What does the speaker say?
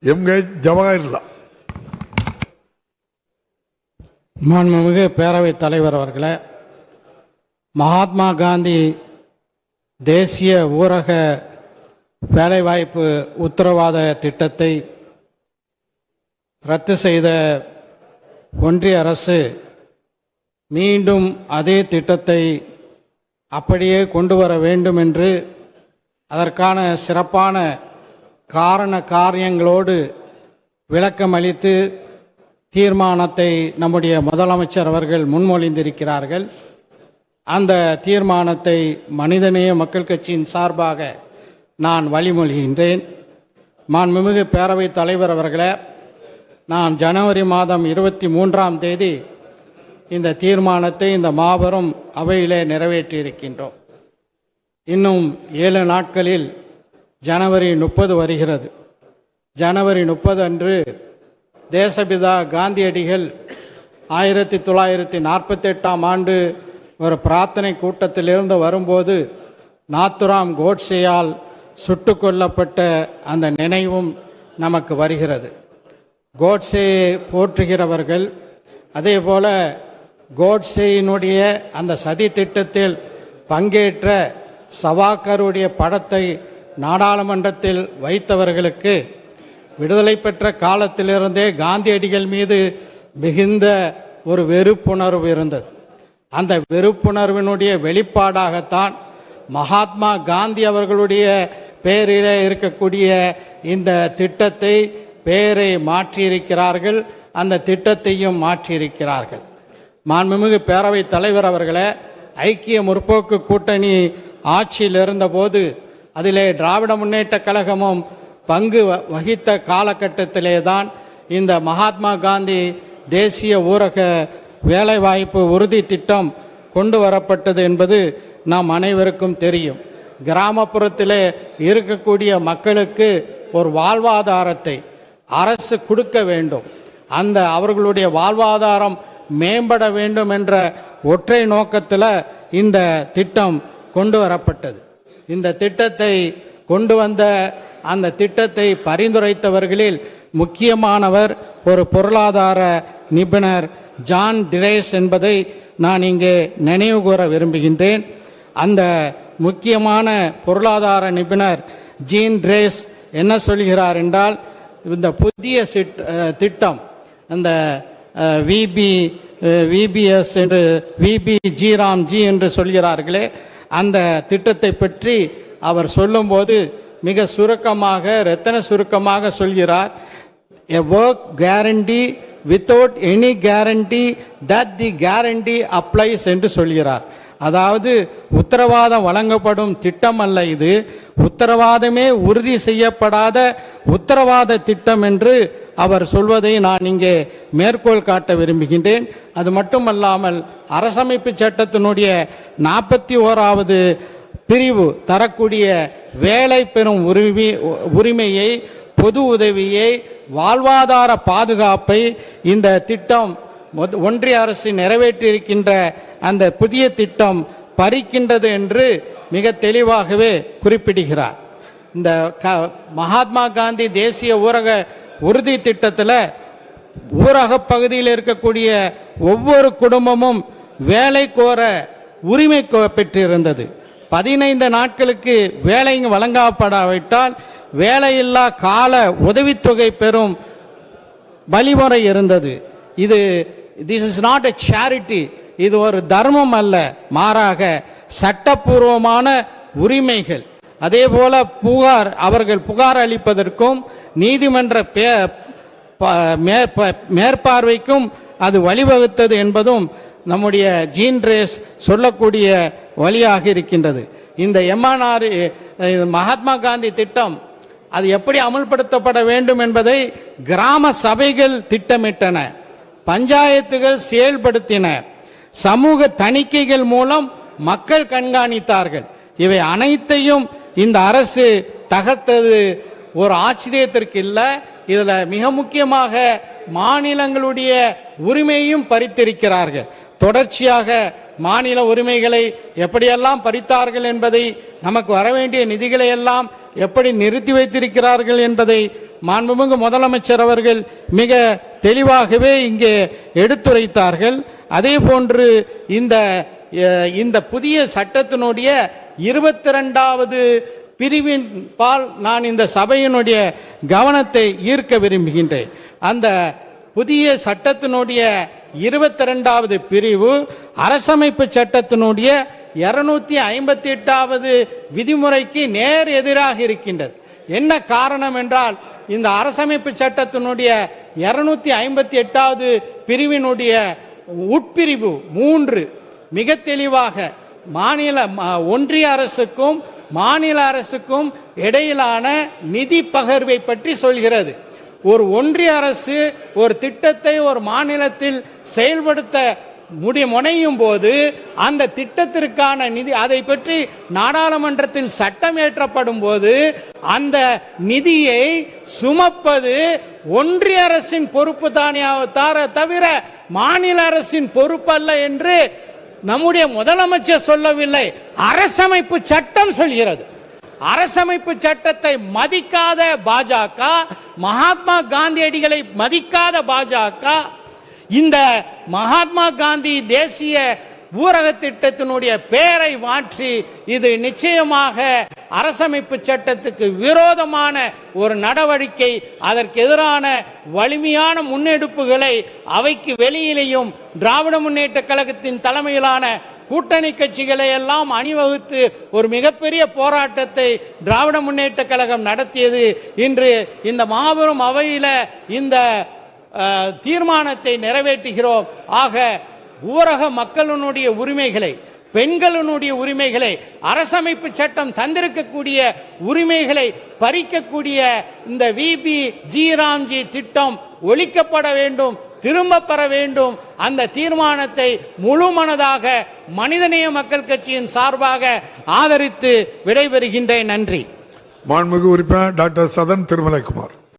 ஜவஹர்லால். மாண்புமிகு பேரவைத் தலைவர் அவர்களே, மகாத்மா காந்தி தேசிய ஊரக வேலைவாய்ப்பு உத்தரவாத திட்டத்தை ரத்து செய்த ஒன்றிய அரசு மீண்டும் அதே திட்டத்தை அப்படியே கொண்டு வர வேண்டும் என்று அதற்கான சிறப்பான காரண காரியங்களோடு விளக்கம் அளித்து தீர்மானத்தை நம்முடைய முதலமைச்சர் அவர்கள் முன்மொழிந்திருக்கிறார்கள். அந்த தீர்மானத்தை மனிதநேய மக்கள் கட்சியின் சார்பாக நான் வழிமொழிகின்றேன். மாண்புமிகு பேரவைத் தலைவர் அவர்களே, நான் ஜனவரி மாதம் 23ஆம் தேதி இந்த தீர்மானத்தை இந்த மாபெரும் அவையிலே நிறைவேற்றியிருக்கின்றோம். இன்னும் 7 நாட்களில் ஜனவரி 30 வருகிறது. ஜனவரி 30 அன்று தேசபிதா காந்தியடிகள் 1948ஆம் ஆண்டு ஒரு பிரார்த்தனை கூட்டத்திலிருந்து வரும்போது நாத்துராம் கோட்சேயால் சுட்டு கொல்லப்பட்ட அந்த நினைவும் நமக்கு வருகிறது. கோட்சேயை போற்றுகிறவர்கள், அதே போல கோட்சேயினுடைய அந்த சதி திட்டத்தில் பங்கேற்ற சவாக்கருடைய படத்தை நாடாளுமன்றத்தில் வைத்தவர்களுக்கு விடுதலை பெற்ற காலத்திலிருந்தே காந்தியடிகள் மீது மிகுந்த ஒரு வெறுப்புணர்வு இருந்தது. அந்த வெறுப்புணர்வினுடைய வெளிப்பாடாகத்தான் மகாத்மா காந்தி அவர்களுடைய பெயரிலே இருக்கக்கூடிய இந்த திட்டத்தை பெயரை மாற்றியிருக்கிறார்கள், அந்த திட்டத்தையும் மாற்றியிருக்கிறார்கள். மாண்புமிகு பேரவைத் தலைவர் அவர்களே, ஐக்கிய முற்போக்கு கூட்டணி ஆட்சியில் இருந்தபோது அதிலே திராவிட முன்னேற்ற கழகமும் பங்கு வகித்த காலகட்டத்திலே தான் இந்த மகாத்மா காந்தி தேசிய ஊரக வேலைவாய்ப்பு உறுதி திட்டம் கொண்டு வரப்பட்டது என்பது நாம் அனைவருக்கும் தெரியும். கிராமப்புறத்திலே இருக்கக்கூடிய மக்களுக்கு ஒரு வாழ்வாதாரத்தை அரசு கொடுக்க வேண்டும், அந்த அவர்களுடைய வாழ்வாதாரம் மேம்பட வேண்டும் என்ற ஒற்றை நோக்கத்தில் இந்த திட்டம் கொண்டு வரப்பட்டது. இந்த திட்டத்தை கொண்டு வந்த அந்த திட்டத்தை பரிந்துரைத்தவர்களில் முக்கியமானவர் ஒரு பொருளாதார நிபுணர் ஜான் டிரேஸ் என்பதை நான் இங்கே நினைவு கூற விரும்புகின்றேன். அந்த முக்கியமான பொருளாதார நிபுணர் ஜீன் டிரேஸ் என்ன சொல்கிறார் என்றால், இந்த புதிய திட்டம் அந்த விபிஎஸ் என்று விபிஜிராம்ஜி என்று சொல்கிறார்களே, அந்த திட்டத்தை பற்றி அவர் சொல்லும்போது மிக சுருக்கமாக, ரத்தன சுருக்கமாக சொல்கிறார். A work guarantee without any guarantee that the guarantee applies என்று சொல்கிறார். அதாவது உத்தரவாதம் வழங்கப்படும் திட்டம் அல்ல இது, உத்தரவாதமே உறுதி செய்யப்படாத உத்தரவாத திட்டம் என்று அவர் சொல்வதை நான் இங்கே மேற்கோள் காட்ட விரும்புகின்றேன். அது மட்டுமல்லாமல் அரசமைப்பு சட்டத்தினுடைய 41வது பிரிவு தரக்கூடிய வேலை பெறும் உரிமையை, பொது உதவியை, வாழ்வாதார பாதுகாப்பை இந்த திட்டம் ஒன்றிய அரசு நிறைவேற்றியிருக்கின்ற அந்த புதிய திட்டம் பறிக்கின்றது என்று மிக தெளிவாகவே குறிப்பிடுகிறார். இந்த மகாத்மா காந்தி தேசிய ஊரக உறுதி திட்டத்தில் ஊரக பகுதியில் இருக்கக்கூடிய ஒவ்வொரு குடும்பமும் வேலை கோர உரிமை பெற்றிருந்தது. 15 நாட்களுக்கு வேலை வழங்கப்படாவிட்டால் வேலையில்லா கால உதவித்தொகை பெறும் வழிமுறை இருந்தது. this is not a charity, இது ஒரு தர்மம் அல்ல, மாறாக சட்டப்பூர்வமான உரிமைகள். அதே போல அவர்கள் புகார் அளிப்பதற்கும் நீதிமன்ற மேற்பார்வைக்கும் அது வழிவகுத்தது என்பதும் நம்முடைய ஜீன் ரேஸ் சொல்லக்கூடிய வழியாக இருக்கின்றது. இந்த MNR மகாத்மா காந்தி திட்டம் அது எப்படி அமுல்படுத்தப்பட வேண்டும் என்பதை கிராம சபைகள் திட்டமிட்டன, பஞ்சாயத்துகள் செயல்படுத்தின, சமூக தணிக்கைகள் மூலம் மக்கள் கண்காணித்தார்கள். இவை அனைத்தையும் இந்த அரசு தகர்த்தது ஒரு ஆச்சரியத்திற்கு இல்லை. இதுல மிக முக்கியமாக மாநிலங்களுடைய உரிமையும் பறித்திருக்கிறார்கள். தொடர்ச்சியாக மாநில உரிமைகளை எப்படியெல்லாம் பறித்தார்கள் என்பதை, நமக்கு வர வேண்டிய நிதிகளை எல்லாம் எப்படி நிறுத்தி வைத்திருக்கிறார்கள் என்பதை மாண்புமிகு முதலமைச்சர் அவர்கள் மிக தெளிவாகவே இங்கே எடுத்துரைத்தார்கள். அதே போன்று இந்த புதிய சட்டத்தினுடைய 22வது பிரிவின் பால் நான் இந்த சபையினுடைய கவனத்தை ஈர்க்க விரும்புகின்றேன். அந்த புதிய சட்டத்தினுடைய 22வது பிரிவு அரசமைப்பு சட்டத்தினுடைய 258வது விதிமுறைக்கு நேர் எதிராக இருக்கின்றது. என்ன காரணம் என்றால், இந்த அரசமைப்பு சட்டத்தினுடைய 258வது பிரிவினுடைய உட்பிரிவு 3 மிக தெளிவாக ஒன்றிய அரசுக்கும் மாநில அரசுக்கும் இடையிலான நிதி பகிர்வை பற்றி சொல்கிறது. ஒரு ஒன்றிய அரசு ஒரு திட்டத்தை ஒரு மாநிலத்தில் செயல்படுத்த முனையும் போது அந்த திட்டத்திற்கான நிதி, அதை பற்றி நாடாளுமன்றத்தில் சட்டம் இயற்றப்படும் போது அந்த நிதியை சுமப்பது ஒன்றிய அரசின் பொறுப்பு தானே தவிர மாநில அரசின் பொறுப்பு அல்ல என்று நம்முடைய முதலமைச்சர் சொல்லவில்லை, அரசமைப்பு சட்டம் சொல்கிறது. அரசமைப்பு சட்டத்தை மதிக்காத பாஜக, மகாத்மா காந்தியடிகளை மதிக்காத பாஜக இந்த மகாத்மா காந்தி தேசிய ஊரக திட்டத்தினுடைய பெயரை மாற்றி இது நிச்சயமாக அரசமைப்பு சட்டத்துக்கு விரோதமான ஒரு நடவடிக்கை. அதற்கு எதிரான வலிமையான முன்னெடுப்புகளை அவைக்கு வெளியிலேயும் திராவிட முன்னேற்ற கழகத்தின் தலைமையிலான கூட்டணி கட்சிகளை எல்லாம் அணிவகுத்து ஒரு மிகப்பெரிய போராட்டத்தை திராவிட முன்னேற்ற கழகம் நடத்தியது. இன்று இந்த மாபெரும் அவையில இந்த தீர்மானத்தை நிறைவேற்றுகிறோம். ஆக ஊரக மக்களுடைய உரிமைகளை, பெண்களுடைய உரிமைகளை, அரசமைப்பு சட்டம் தந்திருக்கக்கூடிய உரிமைகளை பறிக்கக்கூடிய இந்த VBG ராம்ஜி திட்டம் ஒழிக்கப்பட வேண்டும், திரும்ப பெற வேண்டும். அந்த தீர்மானத்தை முழுமனதாக மனிதநேய மக்கள் கட்சியின் சார்பாக ஆதரித்து விடைபெறுகின்றேன். நன்றி. மாண்புமிகு உறுப்பினர் டாக்டர் சதன் திருமலைக்குமார்.